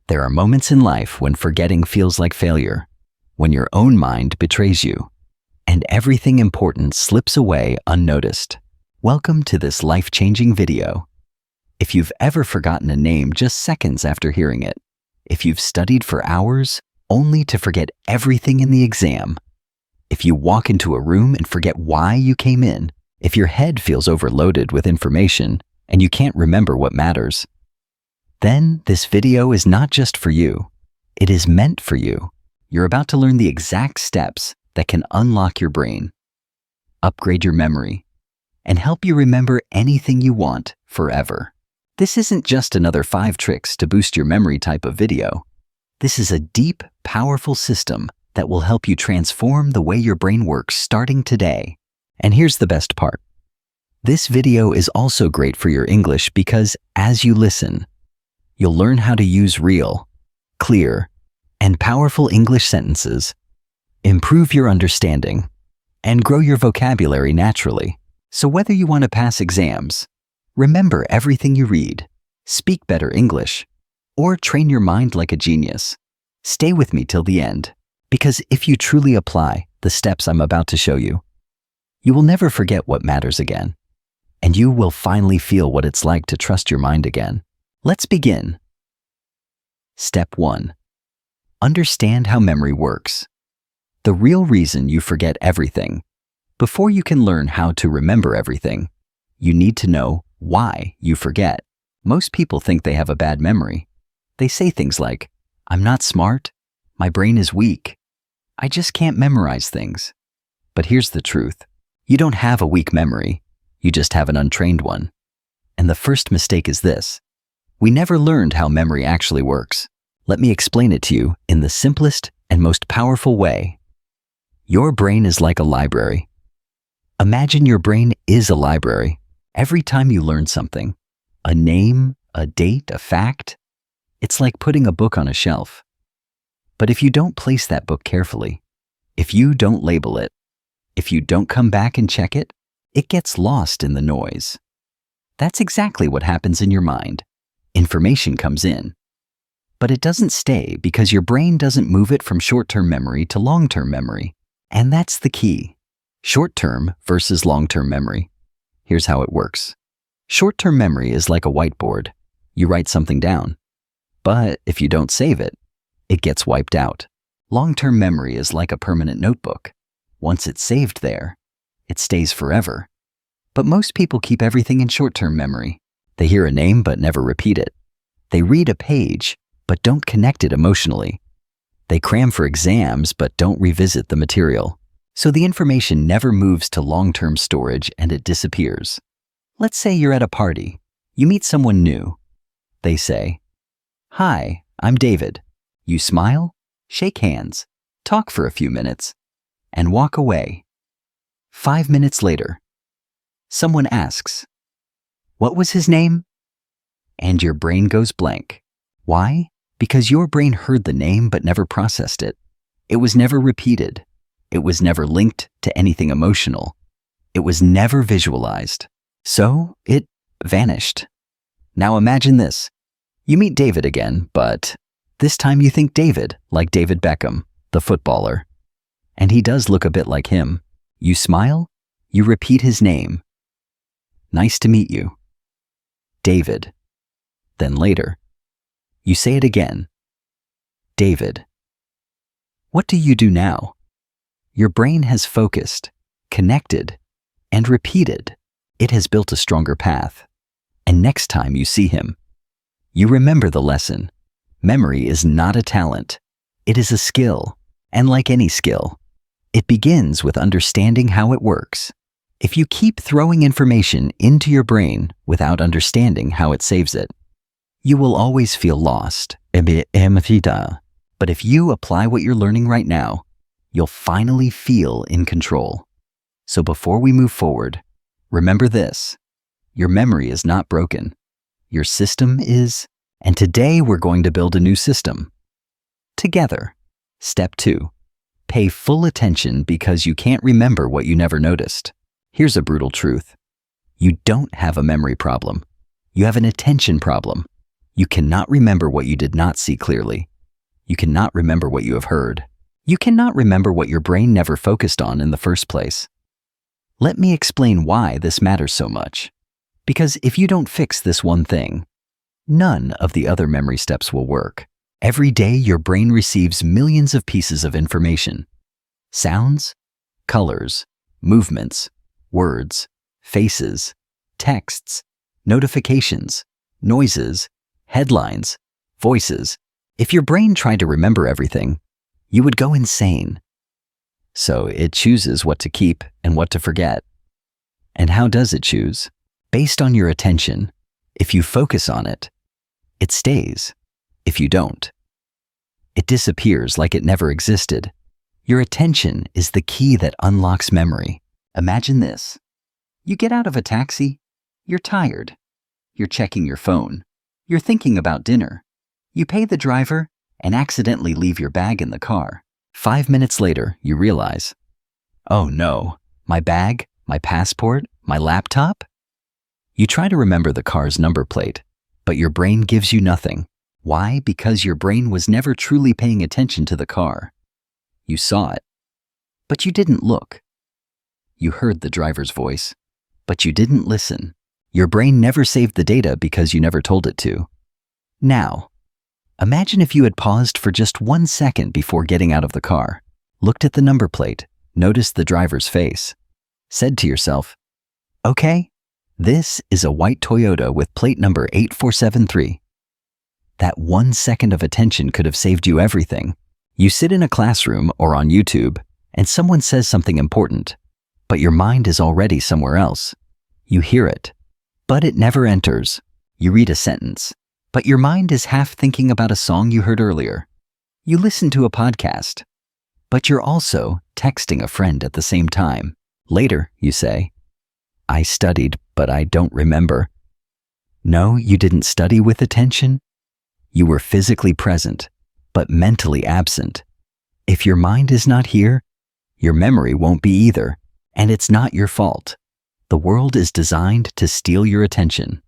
There are moments in life when forgetting feels like failure, when your own mind betrays you, and everything important slips away unnoticed. Welcome to this life-changing video. If you've ever forgotten a name just seconds after hearing it, if you've studied for hours only to forget everything in the exam, if you walk into a room and forget why you came in, if your head feels overloaded with information and you can't remember what matters, then this video is not just for you. It is meant for you. You're about to learn the exact steps that can unlock your brain, upgrade your memory, and help you remember anything you want forever. This isn't just another 5 tricks to boost your memory type of video. This is a deep, powerful system that will help you transform the way your brain works starting today. And here's the best part. This video is also great for your English because as you listen, you'll learn how to use real, clear, and powerful English sentences, improve your understanding, and grow your vocabulary naturally. So whether you want to pass exams, remember everything you read, speak better English, or train your mind like a genius, stay with me till the end, because if you truly apply the steps I'm about to show you, you will never forget what matters again, and you will finally feel what it's like to trust your mind again. Let's begin. Step 1. Understand how memory works. The real reason you forget everything. Before you can learn how to remember everything, you need to know why you forget. Most people think they have a bad memory. They say things like, "I'm not smart, my brain is weak, I just can't memorize things." But here's the truth. You don't have a weak memory, you just have an untrained one. And the first mistake is this. We never learned how memory actually works. Let me explain it to you in the simplest and most powerful way. Your brain is like a library. Imagine your brain is a library. Every time you learn something, a name, a date, a fact, it's like putting a book on a shelf. But if you don't place that book carefully, if you don't label it, if you don't come back and check it, it gets lost in the noise. That's exactly what happens in your mind. Information comes in, but it doesn't stay because your brain doesn't move it from short-term memory to long-term memory. And that's the key. Short-term versus long-term memory. Here's how it works. Short-term memory is like a whiteboard. You write something down, but if you don't save it, it gets wiped out. Long-term memory is like a permanent notebook. Once it's saved there, it stays forever. But most people keep everything in short-term memory. They hear a name but never repeat it. They read a page but don't connect it emotionally. They cram for exams but don't revisit the material. So the information never moves to long-term storage and it disappears. Let's say you're at a party. You meet someone new. They say, "Hi, I'm David." You smile, shake hands, talk for a few minutes, and walk away. 5 minutes later, someone asks, "What was his name?" And your brain goes blank. Why? Because your brain heard the name but never processed it. It was never repeated. It was never linked to anything emotional. It was never visualized. So it vanished. Now imagine this. You meet David again, but this time you think David like David Beckham, the footballer. And he does look a bit like him. You smile, you repeat his name. "Nice to meet you, David." Then later, you say it again, "David." What do you do now? Your brain has focused, connected, and repeated. It has built a stronger path. And next time you see him, you remember the lesson. Memory is not a talent. It is a skill. And like any skill, it begins with understanding how it works. If you keep throwing information into your brain without understanding how it saves it, you will always feel lost. But if you apply what you're learning right now, you'll finally feel in control. So before we move forward, remember this. Your memory is not broken. Your system is, and today we're going to build a new system. Together. Step 2. Pay full attention because you can't remember what you never noticed. Here's a brutal truth. You don't have a memory problem. You have an attention problem. You cannot remember what you did not see clearly. You cannot remember what you have heard. You cannot remember what your brain never focused on in the first place. Let me explain why this matters so much. Because if you don't fix this one thing, none of the other memory steps will work. Every day, your brain receives millions of pieces of information. Sounds, colors, movements, words, faces, texts, notifications, noises, headlines, voices. If your brain tried to remember everything, you would go insane. So it chooses what to keep and what to forget. And how does it choose? Based on your attention. If you focus on it, it stays. If you don't, it disappears like it never existed. Your attention is the key that unlocks memory. Imagine this. You get out of a taxi, you're tired. You're checking your phone. You're thinking about dinner. You pay the driver and accidentally leave your bag in the car. 5 minutes later, you realize, oh no, my bag, my passport, my laptop? You try to remember the car's number plate, but your brain gives you nothing. Why? Because your brain was never truly paying attention to the car. You saw it, but you didn't look. You heard the driver's voice, but you didn't listen. Your brain never saved the data because you never told it to. Now, imagine if you had paused for just 1 second before getting out of the car, looked at the number plate, noticed the driver's face, said to yourself, okay, this is a white Toyota with plate number 8473. That 1 second of attention could have saved you everything. You sit in a classroom or on YouTube, and someone says something important, but your mind is already somewhere else. You hear it, but it never enters. You read a sentence, but your mind is half thinking about a song you heard earlier. You listen to a podcast, but you're also texting a friend at the same time. Later, you say, I studied, but I don't remember. No, you didn't study with attention. You were physically present, but mentally absent. If your mind is not here, your memory won't be either, and it's not your fault. The world is designed to steal your attention.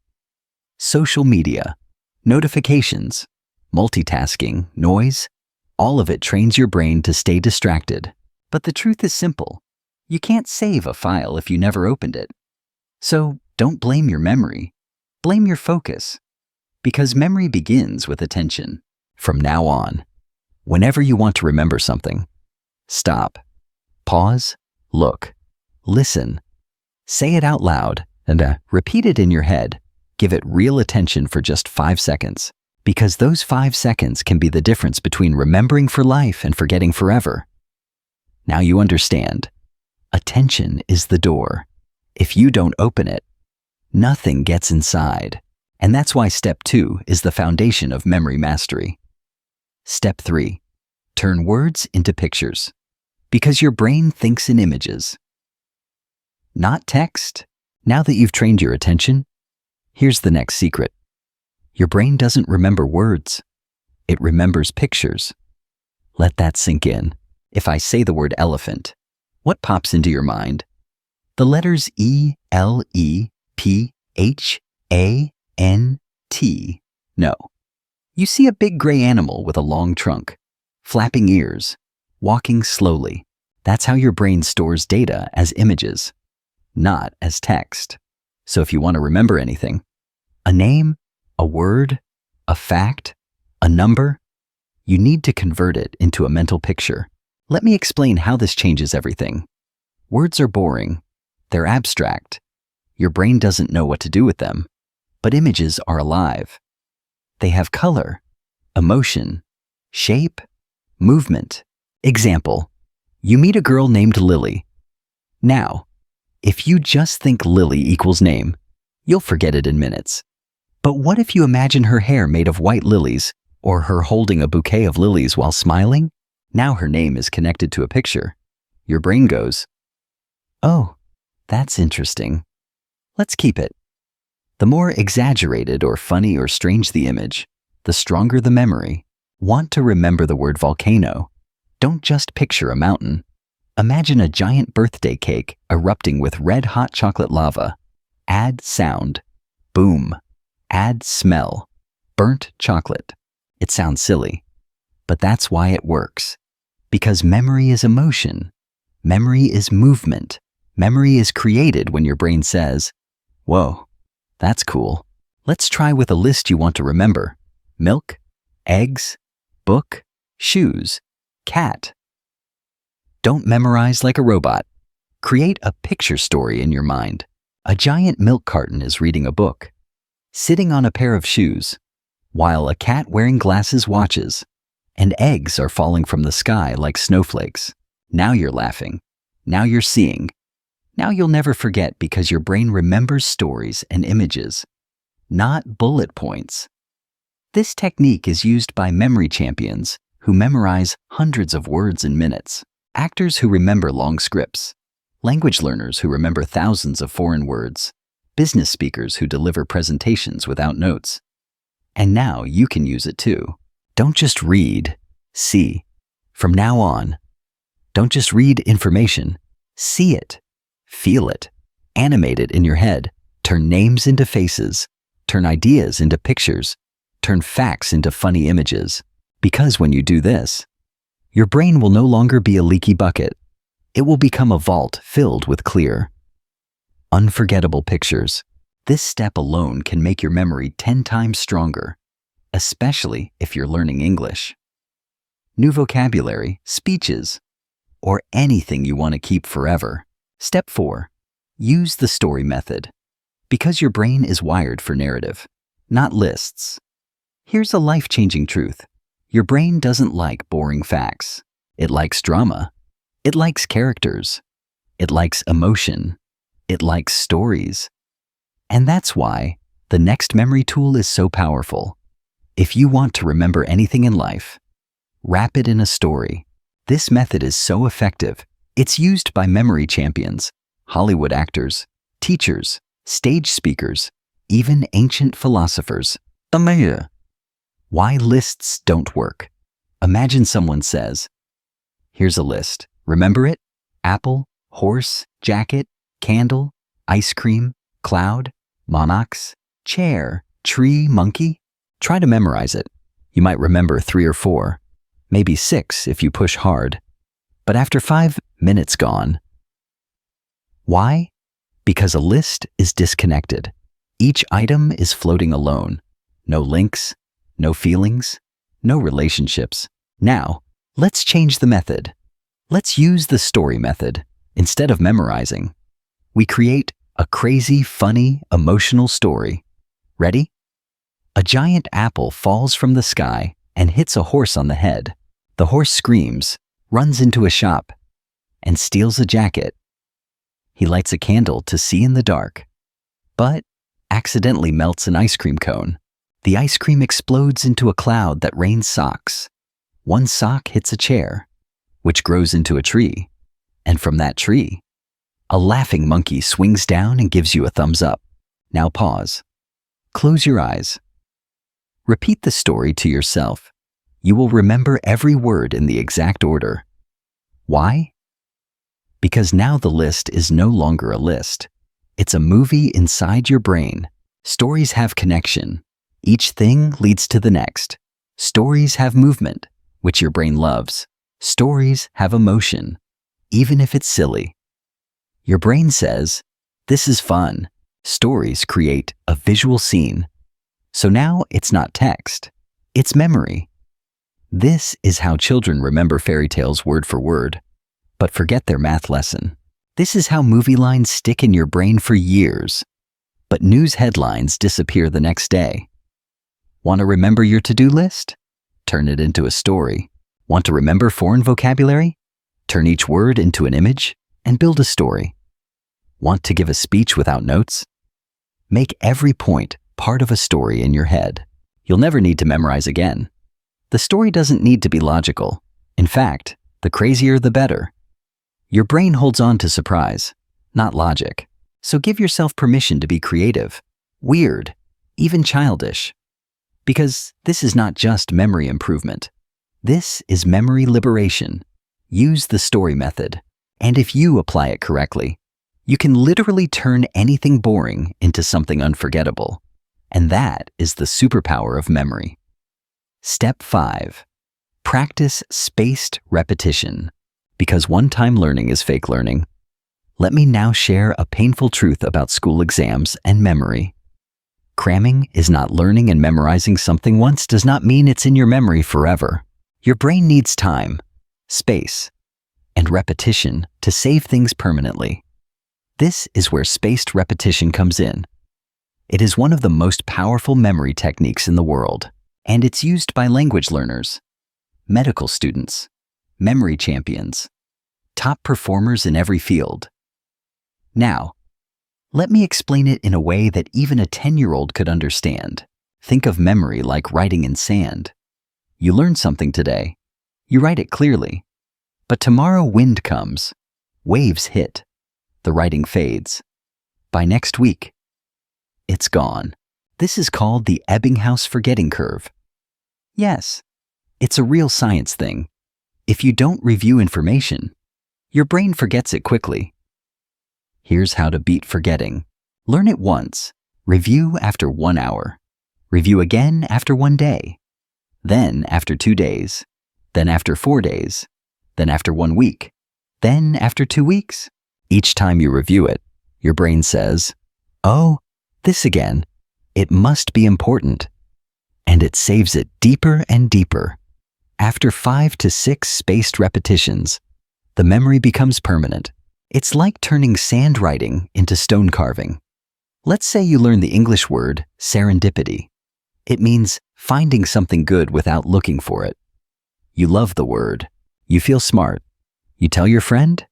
Social media, notifications, multitasking, noise, all of it trains your brain to stay distracted. But the truth is simple. You can't save a file if you never opened it. So don't blame your memory. Blame your focus. Because memory begins with attention. From now on, whenever you want to remember something, stop, pause, look, listen, say it out loud, and repeat it in your head. Give it real attention for just 5 seconds, because those 5 seconds can be the difference between remembering for life and forgetting forever. Now you understand. Attention is the door. If you don't open it, nothing gets inside. And that's why step 2 is the foundation of memory mastery. Step 3, turn words into pictures. Because your brain thinks in images, not text. Now that you've trained your attention, here's the next secret. Your brain doesn't remember words. It remembers pictures. Let that sink in. If I say the word elephant, what pops into your mind? The letters E-L-E-P-H-A-N-T. No. You see a big gray animal with a long trunk, flapping ears, walking slowly. That's how your brain stores data as images, not as text. So if you want to remember anything, a name, a word, a fact, a number, you need to convert it into a mental picture. Let me explain how this changes everything. Words are boring. They're abstract. Your brain doesn't know what to do with them. But images are alive. They have color, emotion, shape, movement. Example, you meet a girl named Lily. Now, if you just think Lily equals name, you'll forget it in minutes. But what if you imagine her hair made of white lilies, or her holding a bouquet of lilies while smiling? Now her name is connected to a picture. Your brain goes, oh, that's interesting. Let's keep it. The more exaggerated or funny or strange the image, the stronger the memory. Want to remember the word volcano? Don't just picture a mountain. Imagine a giant birthday cake erupting with red-hot chocolate lava. Add sound. Boom. Add smell. burnt chocolate. It sounds silly, but that's why it works. Because memory is emotion. Memory is movement. Memory is created when your brain says, "Whoa, that's cool. Let's try with a list you want to remember. Milk, eggs, book, shoes, cat." Don't memorize like a robot. Create a picture story in your mind. A giant milk carton is reading a book, sitting on a pair of shoes, while a cat wearing glasses watches, and eggs are falling from the sky like snowflakes. Now you're laughing. Now you're seeing. Now you'll never forget because your brain remembers stories and images, not bullet points. This technique is used by memory champions who memorize hundreds of words in minutes, actors who remember long scripts, language learners who remember thousands of foreign words, business speakers who deliver presentations without notes. And now you can use it too. Don't just read, see. From now on, don't just read information, see it, feel it, animate it in your head, turn names into faces, turn ideas into pictures, turn facts into funny images. Because when you do this, your brain will no longer be a leaky bucket. It will become a vault filled with clear, unforgettable pictures. This step alone can make your memory 10 times stronger, especially if you're learning English, new vocabulary, speeches, or anything you want to keep forever. Step 4. Use the story method. Because your brain is wired for narrative, not lists. Here's a life-changing truth. Your brain doesn't like boring facts. It likes drama. It likes characters. It likes emotion. It likes stories. And that's why the next memory tool is so powerful. If you want to remember anything in life, wrap it in a story. This method is so effective. It's used by memory champions, Hollywood actors, teachers, stage speakers, even ancient philosophers. Why lists don't work. Imagine someone says, "Here's a list. Remember it? Apple, horse, jacket, candle, ice cream, cloud, monarchs, chair, tree, monkey." Try to memorize it. You might remember 3 or 4, maybe 6 if you push hard. But after 5 minutes gone. Why? Because a list is disconnected. Each item is floating alone. No links, no feelings, no relationships. Now, let's change the method. Let's use the story method. Instead of memorizing, we create a crazy, funny, emotional story. Ready? A giant apple falls from the sky and hits a horse on the head. The horse screams, runs into a shop, and steals a jacket. He lights a candle to see in the dark, but accidentally melts an ice cream cone. The ice cream explodes into a cloud that rains socks. One sock hits a chair, which grows into a tree. And from that tree, a laughing monkey swings down and gives you a thumbs up. Now pause. Close your eyes. Repeat the story to yourself. You will remember every word in the exact order. Why? Because now the list is no longer a list. It's a movie inside your brain. Stories have connection. Each thing leads to the next. Stories have movement, which your brain loves. Stories have emotion, even if it's silly. Your brain says, "This is fun." Stories create a visual scene. So now it's not text, it's memory. This is how children remember fairy tales word for word, but forget their math lesson. This is how movie lines stick in your brain for years, but news headlines disappear the next day. Want to remember your to-do list? Turn it into a story. Want to remember foreign vocabulary? Turn each word into an image and build a story. Want to give a speech without notes? Make every point part of a story in your head. You'll never need to memorize again. The story doesn't need to be logical. In fact, the crazier the better. Your brain holds on to surprise, not logic. So give yourself permission to be creative, weird, even childish. Because this is not just memory improvement. This is memory liberation. Use the story method. And if you apply it correctly, you can literally turn anything boring into something unforgettable. And that is the superpower of memory. Step 5. Practice spaced repetition. Because one-time learning is fake learning. Let me now share a painful truth about school exams and memory. Cramming is not learning, and memorizing something once does not mean it's in your memory forever. Your brain needs time, space, and repetition to save things permanently. This is where spaced repetition comes in. It is one of the most powerful memory techniques in the world, and it's used by language learners, medical students, memory champions, top performers in every field. Now, let me explain it in a way that even a 10-year-old could understand. Think of memory like writing in sand. You learn something today, you write it clearly, but tomorrow wind comes, waves hit, the writing fades. By next week, it's gone. This is called the Ebbinghaus forgetting curve. Yes, it's a real science thing. If you don't review information, your brain forgets it quickly. Here's how to beat forgetting. Learn it once, review after 1 hour, review again after 1 day, then after 2 days, then after 4 days, then after 1 week, then after 2 weeks. Each time you review it, your brain says, "Oh, this again. It must be important." And it saves it deeper and deeper. After 5 to 6 spaced repetitions, the memory becomes permanent. It's like turning sand writing into stone carving. Let's say you learn the English word serendipity. It means finding something good without looking for it. You love the word. You feel smart. You tell your friend,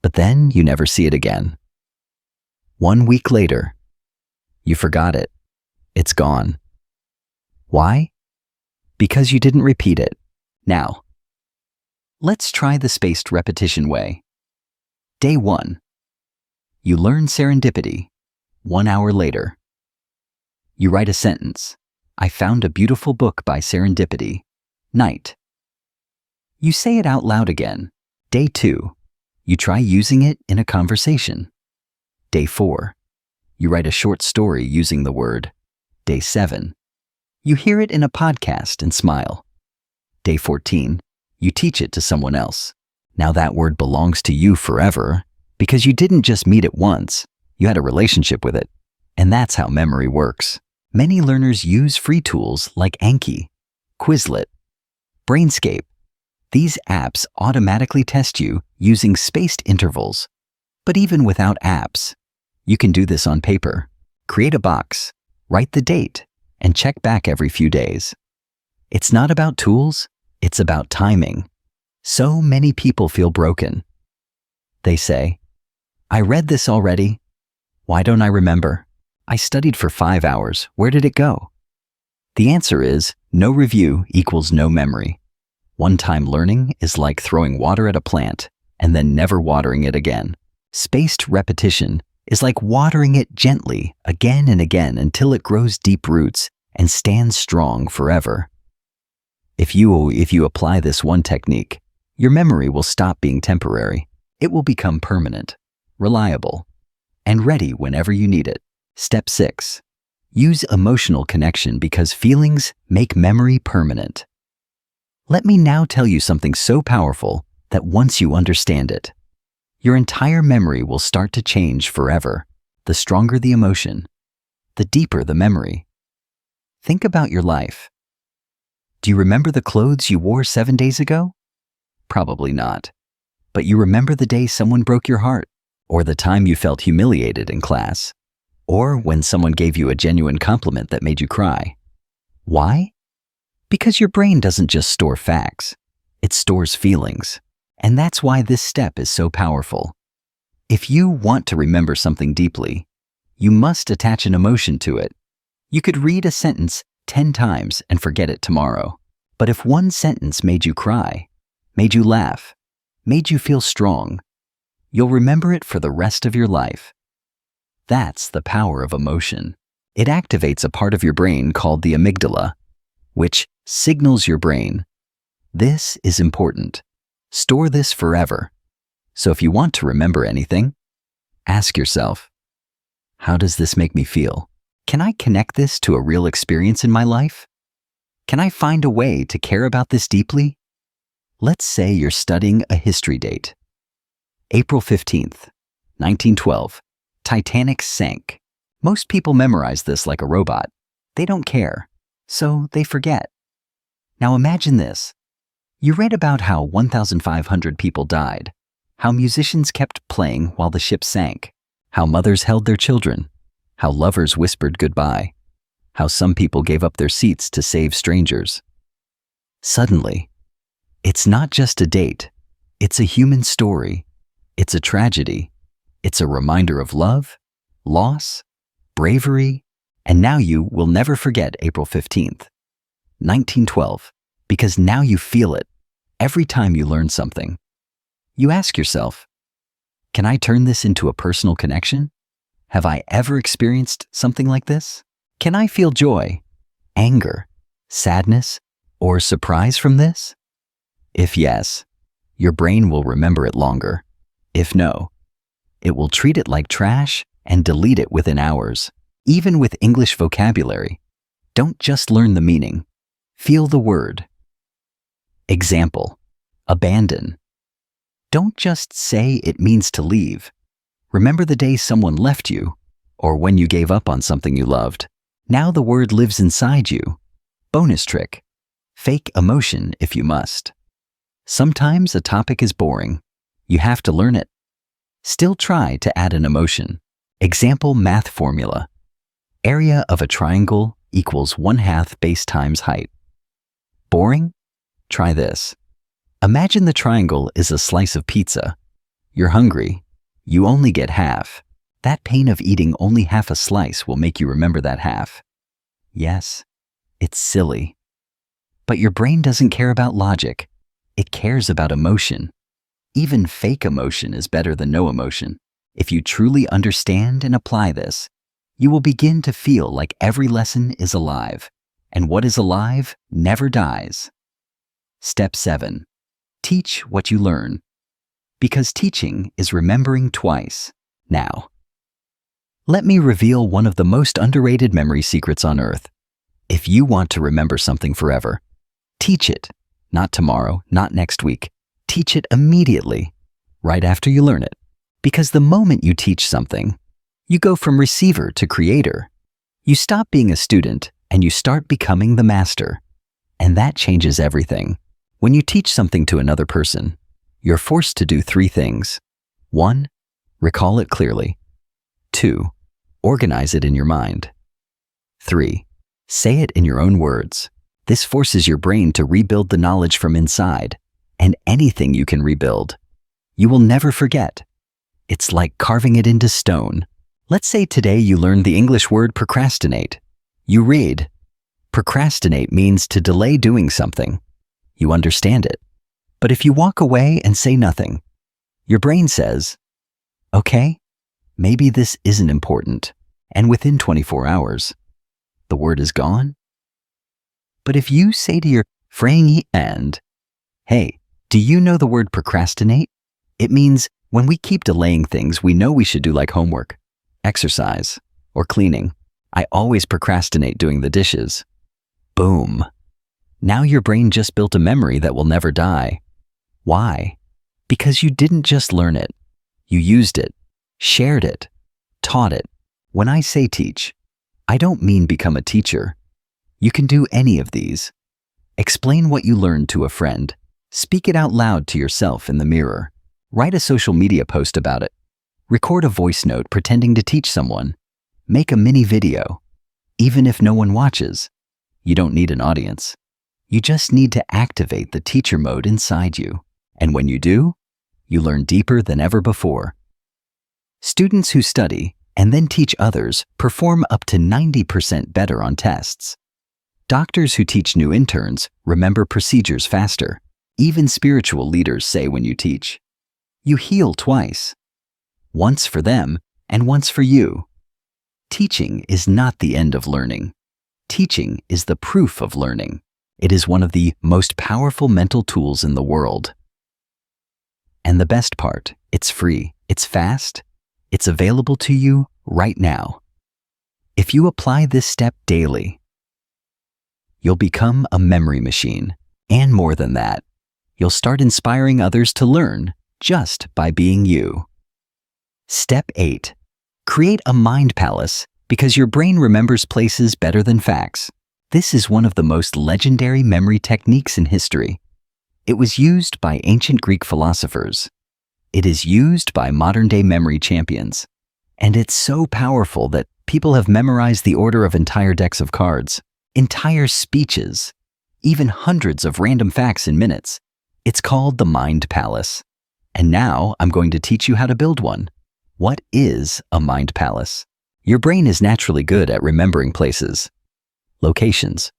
but then you never see it again. 1 week later, you forgot it. It's gone. Why? Because you didn't repeat it. Now, let's try the spaced repetition way. Day 1. You learn serendipity. 1 hour later, you write a sentence. I found a beautiful book by serendipity. Night. You say it out loud again. Day 2. You try using it in a conversation. Day 4. You write a short story using the word. Day 7. You hear it in a podcast and smile. Day 14. You teach it to someone else. Now that word belongs to you forever because you didn't just meet it once, you had a relationship with it. And that's how memory works. Many learners use free tools like Anki, Quizlet, Brainscape. These apps automatically test you using spaced intervals. But even without apps, you can do this on paper. Create a box, write the date, and check back every few days. It's not about tools, it's about timing. So many people feel broken. They say, "I read this already. Why don't I remember? I studied for 5 hours. Where did it go?" The answer is, no review equals no memory. One-time learning is like throwing water at a plant and then never watering it again. Spaced repetition is like watering it gently again and again until it grows deep roots and stands strong forever. If you apply this one technique, your memory will stop being temporary. It will become permanent, reliable, and ready whenever you need it. Step 6. Use emotional connection because feelings make memory permanent. Let me now tell you something so powerful that once you understand it, your entire memory will start to change forever. The stronger the emotion, the deeper the memory. Think about your life. Do you remember the clothes you wore 7 days ago? Probably not. But you remember the day someone broke your heart, or the time you felt humiliated in class, or when someone gave you a genuine compliment that made you cry. Why? Because your brain doesn't just store facts, it stores feelings. And that's why this step is so powerful. If you want to remember something deeply, you must attach an emotion to it. You could read a sentence 10 times and forget it tomorrow. But if one sentence made you cry, made you laugh, made you feel strong, you'll remember it for the rest of your life. That's the power of emotion. It activates a part of your brain called the amygdala, which signals your brain, "This is important. Store this forever." So if you want to remember anything, ask yourself, how does this make me feel? Can I connect this to a real experience in my life? Can I find a way to care about this deeply? Let's say you're studying a history date. April 15th, 1912, Titanic sank. Most people memorize this like a robot. They don't care, so they forget. Now imagine this. You read about how 1,500 people died, how musicians kept playing while the ship sank, how mothers held their children, how lovers whispered goodbye, how some people gave up their seats to save strangers. Suddenly, it's not just a date, it's a human story, it's a tragedy, it's a reminder of love, loss, bravery, and now you will never forget April 15th, 1912, because now you feel it every time you learn something. You ask yourself, can I turn this into a personal connection? Have I ever experienced something like this? Can I feel joy, anger, sadness, or surprise from this? If yes, your brain will remember it longer. If no, it will treat it like trash and delete it within hours. Even with English vocabulary, don't just learn the meaning. Feel the word. Example, abandon. Don't just say it means to leave. Remember the day someone left you, or when you gave up on something you loved. Now the word lives inside you. Bonus trick, fake emotion if you must. Sometimes a topic is boring. You have to learn it. Still try to add an emotion. Example math formula. Area of a triangle equals 1/2 base times height. Boring? Try this. Imagine the triangle is a slice of pizza. You're hungry. You only get half. That pain of eating only half a slice will make you remember that half. Yes, it's silly. But your brain doesn't care about logic. It cares about emotion. Even fake emotion is better than no emotion. If you truly understand and apply this, you will begin to feel like every lesson is alive, and what is alive never dies. Step 7. Teach what you learn. Because teaching is remembering twice. Now, let me reveal one of the most underrated memory secrets on earth. If you want to remember something forever, teach it. Not tomorrow, not next week. Teach it immediately, right after you learn it. Because the moment you teach something, you go from receiver to creator. You stop being a student and you start becoming the master. And that changes everything. When you teach something to another person, you're forced to do 3 things. 1. Recall it clearly. 2. Organize it in your mind. 3. Say it in your own words. This forces your brain to rebuild the knowledge from inside, and anything you can rebuild, you will never forget. It's like carving it into stone. Let's say today you learned the English word procrastinate. You read, procrastinate means to delay doing something. You understand it. But if you walk away and say nothing, your brain says, okay, maybe this isn't important, and within 24 hours, the word is gone. But if you say to your friend, hey, do you know the word procrastinate? It means when we keep delaying things we know we should do, like homework, exercise, or cleaning. I always procrastinate doing the dishes. Boom. Now your brain just built a memory that will never die. Why? Because you didn't just learn it. You used it, shared it, taught it. When I say teach, I don't mean become a teacher. You can do any of these. Explain what you learned to a friend. Speak it out loud to yourself in the mirror. Write a social media post about it. Record a voice note pretending to teach someone. Make a mini video. Even if no one watches, you don't need an audience. You just need to activate the teacher mode inside you. And when you do, you learn deeper than ever before. Students who study and then teach others perform up to 90% better on tests. Doctors who teach new interns remember procedures faster. Even spiritual leaders say when you teach, you heal twice. Once for them and once for you. Teaching is not the end of learning. Teaching is the proof of learning. It is one of the most powerful mental tools in the world. And the best part, it's free, it's fast, it's available to you right now. If you apply this step daily, you'll become a memory machine. And more than that, you'll start inspiring others to learn just by being you. Step 8. Create a mind palace because your brain remembers places better than facts. This is one of the most legendary memory techniques in history. It was used by ancient Greek philosophers. It is used by modern-day memory champions. And it's so powerful that people have memorized the order of entire decks of cards, entire speeches, even hundreds of random facts in minutes. It's called the Mind Palace. And now I'm going to teach you how to build one. What is a mind palace? Your brain is naturally good at remembering places, locations,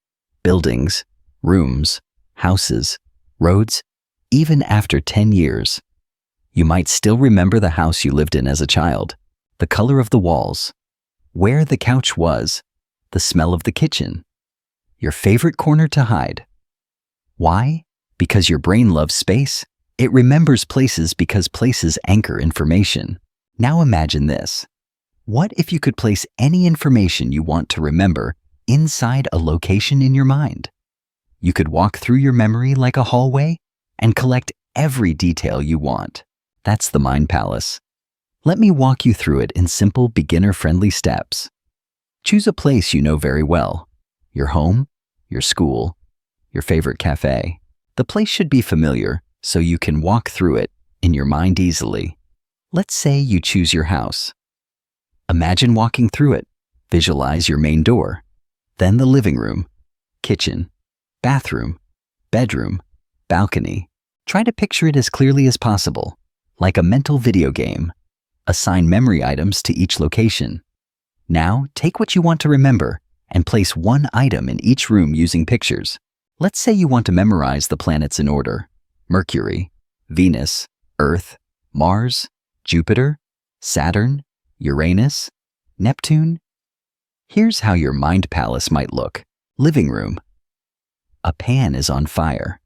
buildings, rooms, houses, roads, even after 10 years. You might still remember the house you lived in as a child, the color of the walls, where the couch was, the smell of the kitchen, your favorite corner to hide. Why? Because your brain loves space. It remembers places because places anchor information. Now imagine this. What if you could place any information you want to remember inside a location in your mind? You could walk through your memory like a hallway and collect every detail you want. That's the Mind Palace. Let me walk you through it in simple, beginner-friendly steps. Choose a place you know very well. Your home, your school, your favorite cafe. The place should be familiar so you can walk through it in your mind easily. Let's say you choose your house. Imagine walking through it. Visualize your main door, then the living room, kitchen, bathroom, bedroom, balcony. Try to picture it as clearly as possible, like a mental video game. Assign memory items to each location. Now, take what you want to remember and place one item in each room using pictures. Let's say you want to memorize the planets in order: Mercury, Venus, Earth, Mars, Jupiter, Saturn, Uranus, Neptune. Here's how your mind palace might look. Living room. A pan is on fire.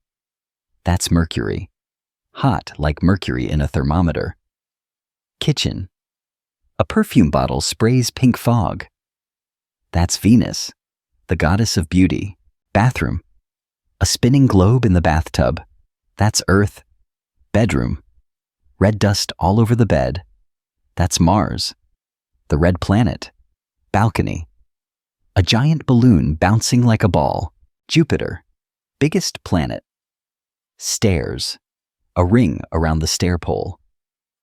That's Mercury. Hot like mercury in a thermometer. Kitchen. A perfume bottle sprays pink fog. That's Venus, the goddess of beauty. Bathroom. A spinning globe in the bathtub. That's Earth. Bedroom. Red dust all over the bed. That's Mars, the red planet. Balcony. A giant balloon bouncing like a ball. Jupiter, biggest planet. Stairs. A ring around the stair pole.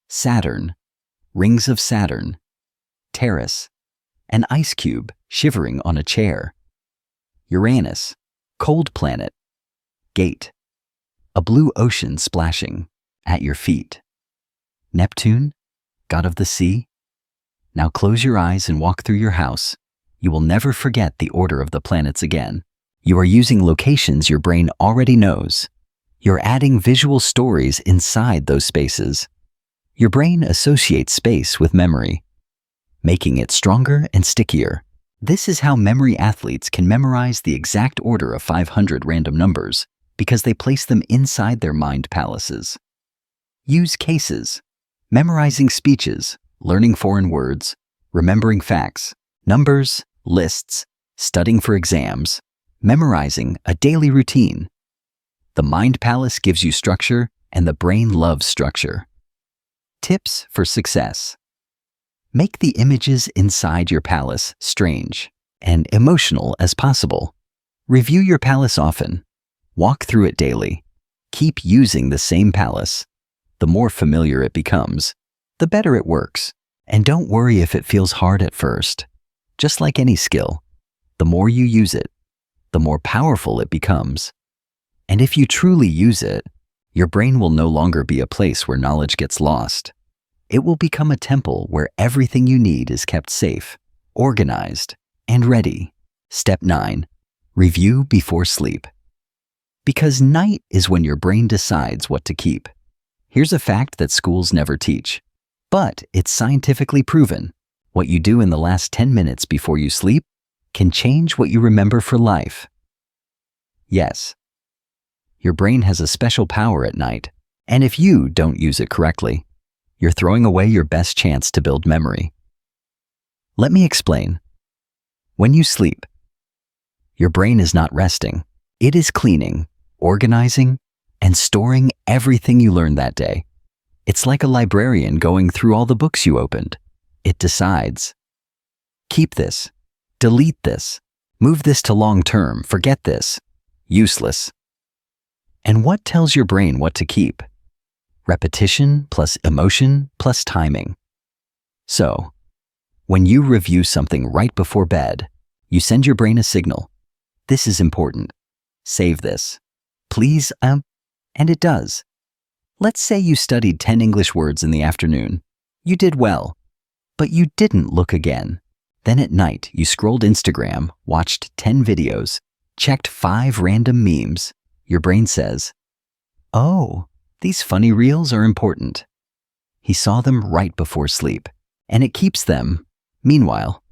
Saturn, rings of Saturn. Terrace. An ice cube shivering on a chair. Uranus, cold planet. Gate. A blue ocean splashing at your feet. Neptune, god of the sea. Now close your eyes and walk through your house. You will never forget the order of the planets again. You are using locations your brain already knows. You're adding visual stories inside those spaces. Your brain associates space with memory, making it stronger and stickier. This is how memory athletes can memorize the exact order of 500 random numbers because they place them inside their mind palaces. Use cases. Memorizing speeches, learning foreign words, remembering facts, numbers, lists, studying for exams, memorizing a daily routine. The Mind Palace gives you structure, and the brain loves structure. Tips for success. Make the images inside your palace strange and emotional as possible. Review your palace often. Walk through it daily. Keep using the same palace. The more familiar it becomes, the better it works. And don't worry if it feels hard at first. Just like any skill, the more you use it, the more powerful it becomes. And if you truly use it, your brain will no longer be a place where knowledge gets lost. It will become a temple where everything you need is kept safe, organized, and ready. Step 9. Review before sleep. Because night is when your brain decides what to keep. Here's a fact that schools never teach, but it's scientifically proven. What you do in the last 10 minutes before you sleep can change what you remember for life. Yes, your brain has a special power at night, and if you don't use it correctly, you're throwing away your best chance to build memory. Let me explain. When you sleep, your brain is not resting. It is cleaning, organizing, and storing everything you learned that day. It's like a librarian going through all the books you opened. It decides, keep this, delete this, move this to long term, forget this, useless. And what tells your brain what to keep? Repetition plus emotion plus timing. So, when you review something right before bed, you send your brain a signal. This is important. Save this. Please, and it does. Let's say you studied 10 English words in the afternoon. You did well, but you didn't look again. Then at night, you scrolled Instagram, watched 10 videos, checked 5 random memes. Your brain says, oh, these funny reels are important. He saw them right before sleep, and it keeps them. Meanwhile,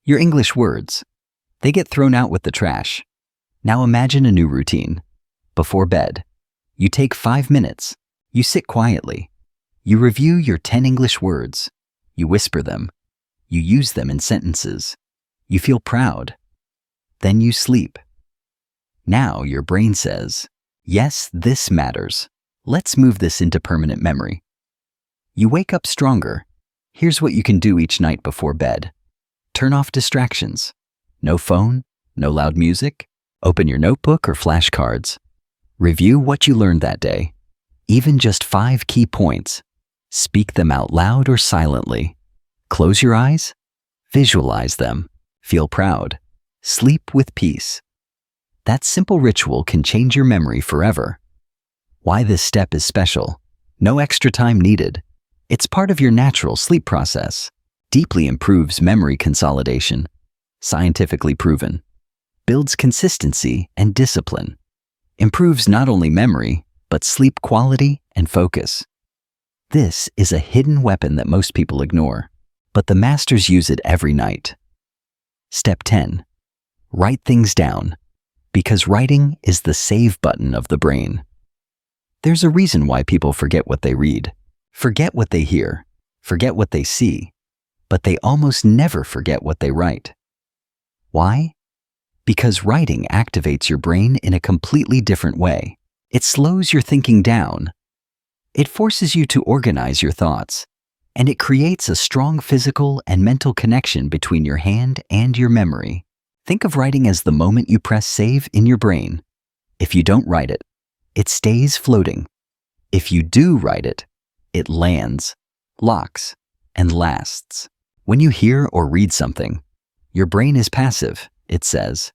your English words, they get thrown out with the trash. Now imagine a new routine. Before bed, you take 5 minutes. You sit quietly. You review your 10 English words. You whisper them. You use them in sentences. You feel proud. Then you sleep. Now your brain says, yes, this matters. Let's move this into permanent memory. You wake up stronger. Here's what you can do each night before bed. Turn off distractions. No phone, no loud music. Open your notebook or flashcards. Review what you learned that day. Even just 5 key points. Speak them out loud or silently. Close your eyes. Visualize them. Feel proud. Sleep with peace. That simple ritual can change your memory forever. Why this step is special? No extra time needed. It's part of your natural sleep process. Deeply improves memory consolidation. Scientifically proven. Builds consistency and discipline. Improves not only memory, but sleep quality and focus. This is a hidden weapon that most people ignore, but the masters use it every night. Step 10. Write things down, because writing is the save button of the brain. There's a reason why people forget what they read, forget what they hear, forget what they see, but they almost never forget what they write. Why? Because writing activates your brain in a completely different way. It slows your thinking down. It forces you to organize your thoughts, and it creates a strong physical and mental connection between your hand and your memory. Think of writing as the moment you press save in your brain. If you don't write it, it stays floating. If you do write it, it lands, locks, and lasts. When you hear or read something, your brain is passive. It says,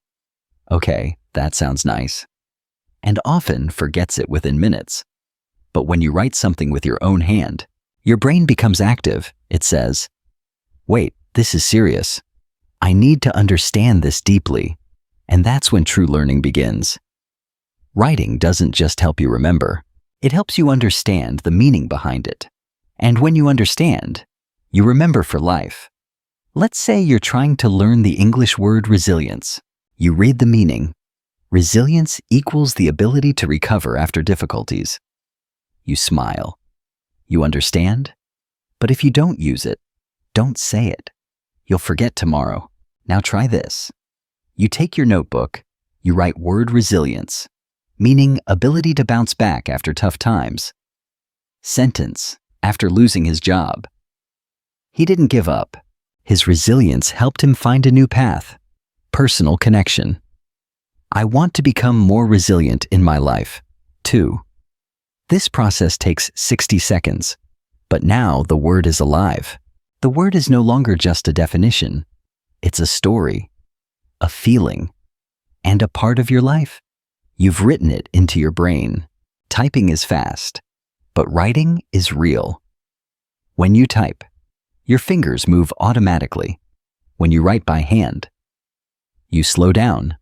okay, that sounds nice, and often forgets it within minutes. But when you write something with your own hand, your brain becomes active. It says, wait, this is serious. I need to understand this deeply. And that's when true learning begins. Writing doesn't just help you remember. It helps you understand the meaning behind it. And when you understand, you remember for life. Let's say you're trying to learn the English word resilience. You read the meaning. Resilience equals the ability to recover after difficulties. You smile. You understand? But if you don't use it, don't say it. You'll forget tomorrow. Now try this. You take your notebook, you write word resilience, meaning ability to bounce back after tough times. Sentence, after losing his job. He didn't give up. His resilience helped him find a new path. Personal connection. I want to become more resilient in my life. 2. This process takes 60 seconds, but now the word is alive. The word is no longer just a definition. It's a story, a feeling, and a part of your life. You've written it into your brain. Typing is fast, but writing is real. When you type, your fingers move automatically. When you write by hand, you slow down.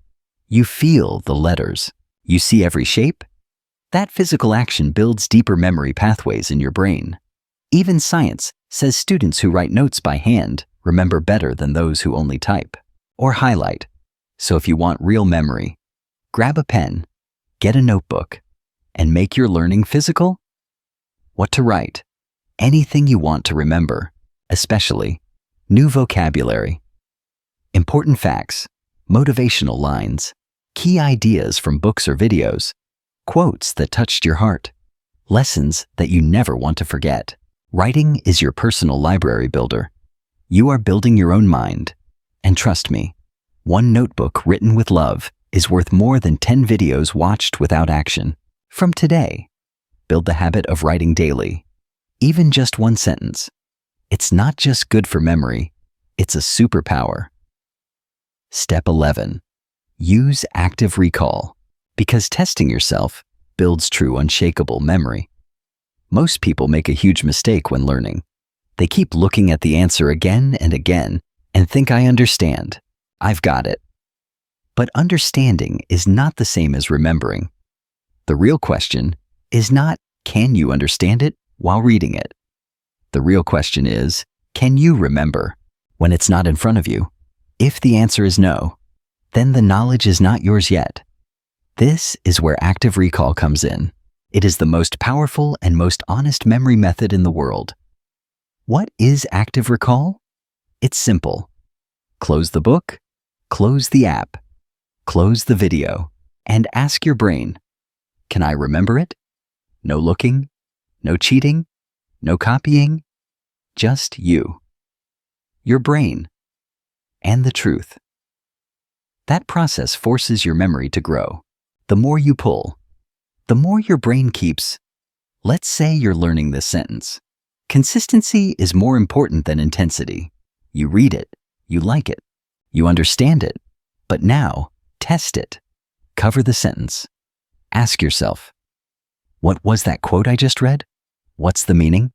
You feel the letters. You see every shape. That physical action builds deeper memory pathways in your brain. Even science says students who write notes by hand remember better than those who only type or highlight. So if you want real memory, grab a pen, get a notebook, and make your learning physical. What to write? Anything you want to remember, especially new vocabulary. Important facts, motivational lines, key ideas from books or videos, quotes that touched your heart, lessons that you never want to forget. Writing is your personal library builder. You are building your own mind. And trust me, one notebook written with love is worth more than 10 videos watched without action. From today, build the habit of writing daily, even just one sentence. It's not just good for memory, it's a superpower. Step 11. Use active recall, because testing yourself builds true unshakable memory. Most people make a huge mistake when learning. They keep looking at the answer again and again and think, I understand, I've got it. But understanding is not the same as remembering. The real question is not, can you understand it while reading it? The real question is, can you remember when it's not in front of you? If the answer is no, then the knowledge is not yours yet. This is where active recall comes in. It is the most powerful and most honest memory method in the world. What is active recall? It's simple. Close the book, close the app, close the video, and ask your brain, can I remember it? No looking, no cheating, no copying, just you, your brain, and the truth. That process forces your memory to grow. The more you pull, the more your brain keeps. Let's say you're learning this sentence. Consistency is more important than intensity. You read it, you like it, you understand it, but now test it. Cover the sentence. Ask yourself, what was that quote I just read? What's the meaning?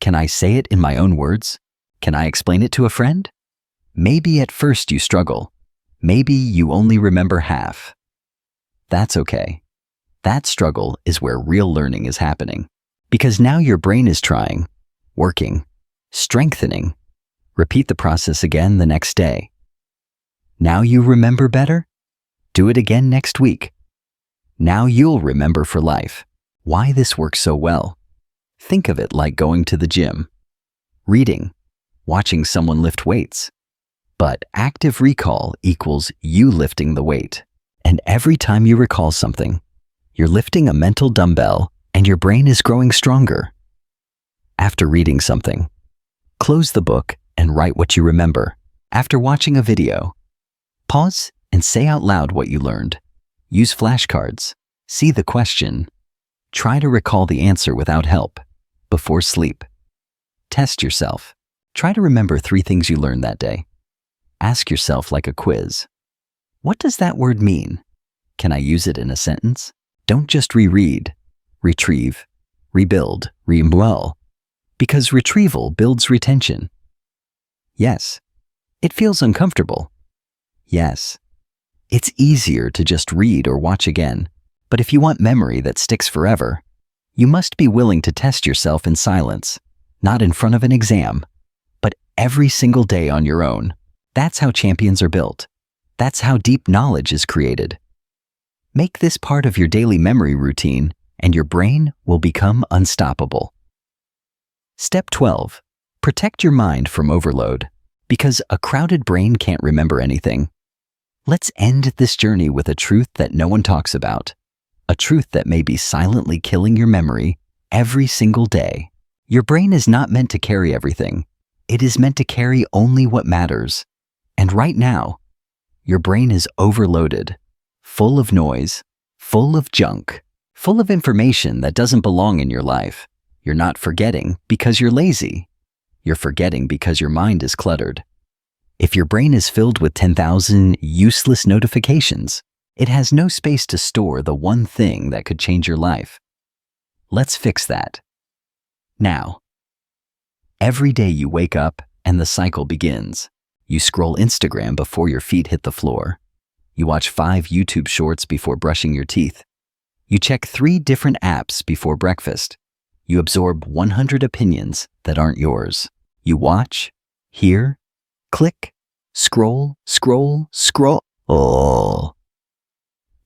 Can I say it in my own words? Can I explain it to a friend? Maybe at first you struggle. Maybe you only remember half. That's okay. That struggle is where real learning is happening. Because now your brain is trying, working, strengthening. Repeat the process again the next day. Now you remember better? Do it again next week. Now you'll remember for life why this works so well. Think of it like going to the gym, reading, watching someone lift weights. But active recall equals you lifting the weight. And every time you recall something, you're lifting a mental dumbbell and your brain is growing stronger. After reading something, close the book and write what you remember. After watching a video, pause and say out loud what you learned. Use flashcards. See the question. Try to recall the answer without help. Before sleep, test yourself. Try to remember 3 things you learned that day. Ask yourself like a quiz. What does that word mean? Can I use it in a sentence? Don't just reread. Retrieve, rebuild, re-dwell. Because retrieval builds retention. Yes, it feels uncomfortable. Yes, it's easier to just read or watch again. But if you want memory that sticks forever, you must be willing to test yourself in silence, not in front of an exam, but every single day on your own. That's how champions are built. That's how deep knowledge is created. Make this part of your daily memory routine, and your brain will become unstoppable. Step 12. Protect your mind from overload, because a crowded brain can't remember anything. Let's end this journey with a truth that no one talks about. A truth that may be silently killing your memory every single day. Your brain is not meant to carry everything. It is meant to carry only what matters. And right now, your brain is overloaded, full of noise, full of junk, full of information that doesn't belong in your life. You're not forgetting because you're lazy. You're forgetting because your mind is cluttered. If your brain is filled with 10,000 useless notifications, it has no space to store the one thing that could change your life. Let's fix that. Now, every day you wake up and the cycle begins. You scroll Instagram before your feet hit the floor. You watch 5 YouTube shorts before brushing your teeth. You check 3 different apps before breakfast. You absorb 100 opinions that aren't yours. You watch, hear, click, scroll. Oh.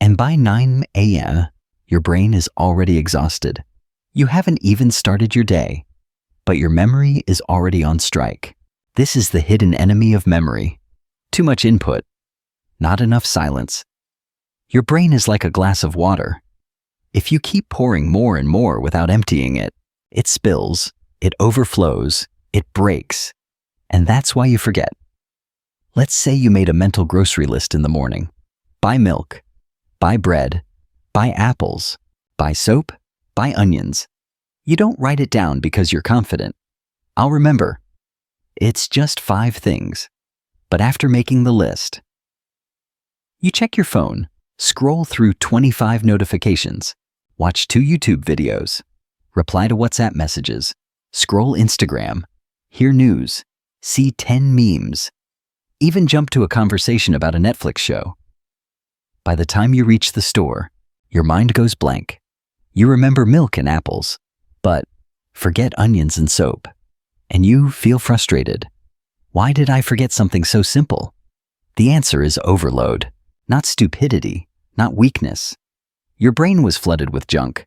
And by 9 a.m., your brain is already exhausted. You haven't even started your day, but your memory is already on strike. This is the hidden enemy of memory. Too much input, not enough silence. Your brain is like a glass of water. If you keep pouring more and more without emptying it, it spills, it overflows, it breaks, and that's why you forget. Let's say you made a mental grocery list in the morning. Buy milk, buy bread, buy apples, buy soap, buy onions. You don't write it down because you're confident. I'll remember. It's just 5 things. But after making the list, you check your phone, scroll through 25 notifications, watch 2 YouTube videos, reply to WhatsApp messages, scroll Instagram, hear news, see 10 memes, even jump to a conversation about a Netflix show. By the time you reach the store, your mind goes blank. You remember milk and apples, but forget onions and soap, and you feel frustrated. Why did I forget something so simple? The answer is overload, not stupidity, not weakness. Your brain was flooded with junk.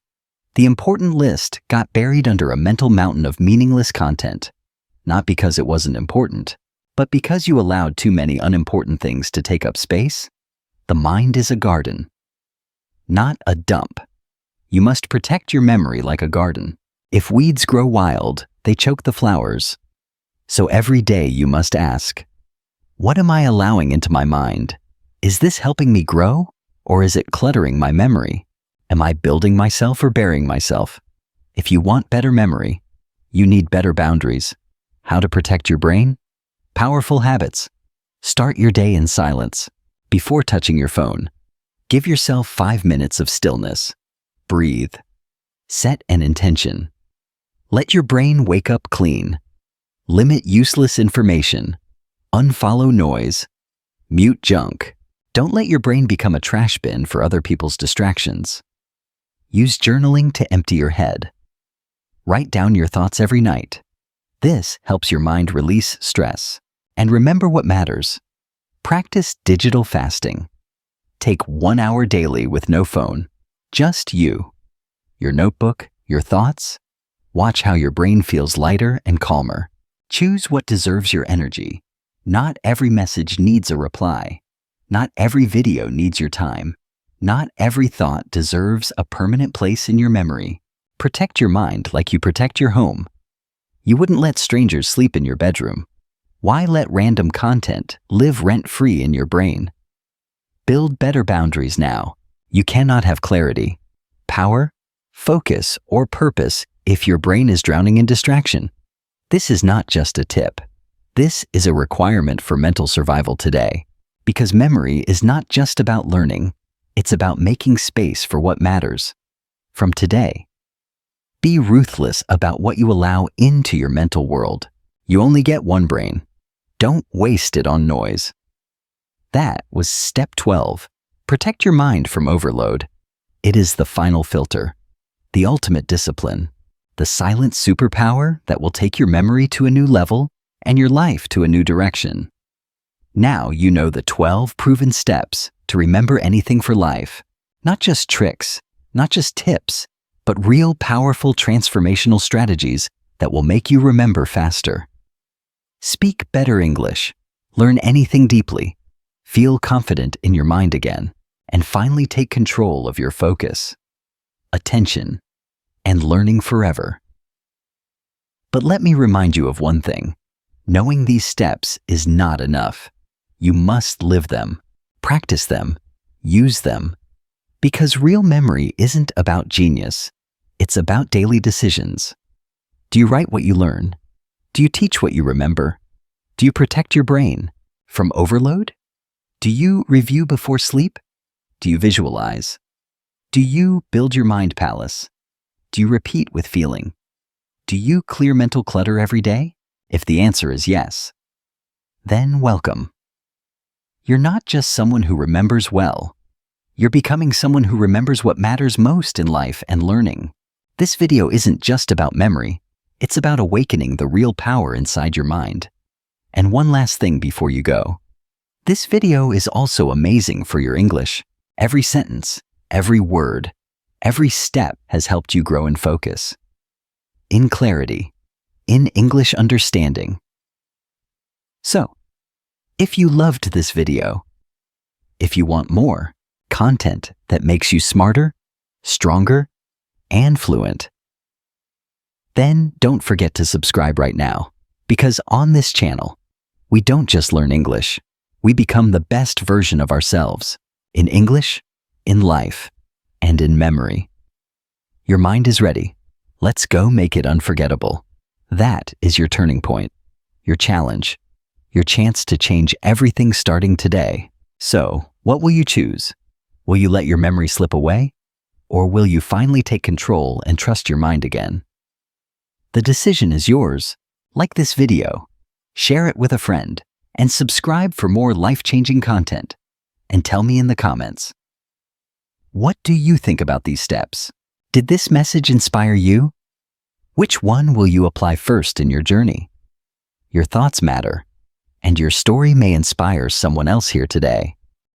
The important list got buried under a mental mountain of meaningless content, not because it wasn't important, but because you allowed too many unimportant things to take up space. The mind is a garden, not a dump. You must protect your memory like a garden. If weeds grow wild, they choke the flowers. So every day you must ask, what am I allowing into my mind? Is this helping me grow, or is it cluttering my memory? Am I building myself or burying myself? If you want better memory, you need better boundaries. How to protect your brain? Powerful habits. Start your day in silence. Before touching your phone, give yourself 5 minutes of stillness. Breathe. Set an intention. Let your brain wake up clean. Limit useless information. Unfollow noise. Mute junk. Don't let your brain become a trash bin for other people's distractions. Use journaling to empty your head. Write down your thoughts every night. This helps your mind release stress. And remember what matters. Practice digital fasting. Take 1 hour daily with no phone. Just you. Your notebook, your thoughts. Watch how your brain feels lighter and calmer. Choose what deserves your energy. Not every message needs a reply. Not every video needs your time. Not every thought deserves a permanent place in your memory. Protect your mind like you protect your home. You wouldn't let strangers sleep in your bedroom. Why let random content live rent-free in your brain? Build better boundaries now. You cannot have clarity, power, focus, or purpose if your brain is drowning in distraction. This is not just a tip. This is a requirement for mental survival today, because memory is not just about learning, it's about making space for what matters. From today, be ruthless about what you allow into your mental world. You only get one brain. Don't waste it on noise. That was step 12. Protect your mind from overload. It is the final filter, the ultimate discipline, the silent superpower that will take your memory to a new level and your life to a new direction. Now you know the 12 proven steps to remember anything for life. Not just tricks, not just tips, but real powerful transformational strategies that will make you remember faster. Speak better English, learn anything deeply, feel confident in your mind again, and finally take control of your focus, attention, and learning forever. But let me remind you of one thing. Knowing these steps is not enough. You must live them, practice them, use them. Because real memory isn't about genius. It's about daily decisions. Do you write what you learn? Do you teach what you remember? Do you protect your brain from overload? Do you review before sleep? Do you visualize? Do you build your mind palace? Do you repeat with feeling? Do you clear mental clutter every day? If the answer is yes, then welcome. You're not just someone who remembers well. You're becoming someone who remembers what matters most in life and learning. This video isn't just about memory. It's about awakening the real power inside your mind. And one last thing before you go. This video is also amazing for your English. Every sentence, every word, every step has helped you grow in focus, in clarity, in English understanding. So, If you loved this video, if you want more content that makes you smarter, stronger, and fluent, then don't forget to subscribe right now, because on this channel, we don't just learn English, we become the best version of ourselves in English, in life, and in memory. Your mind is ready. Let's go make it unforgettable. That is your turning point, your challenge, your chance to change everything starting today. So, what will you choose? Will you let your memory slip away? Or will you finally take control and trust your mind again? The decision is yours. Like this video, share it with a friend, and subscribe for more life-changing content. And tell me in the comments, what do you think about these steps? Did this message inspire you? Which one will you apply first in your journey? Your thoughts matter, and your story may inspire someone else here today.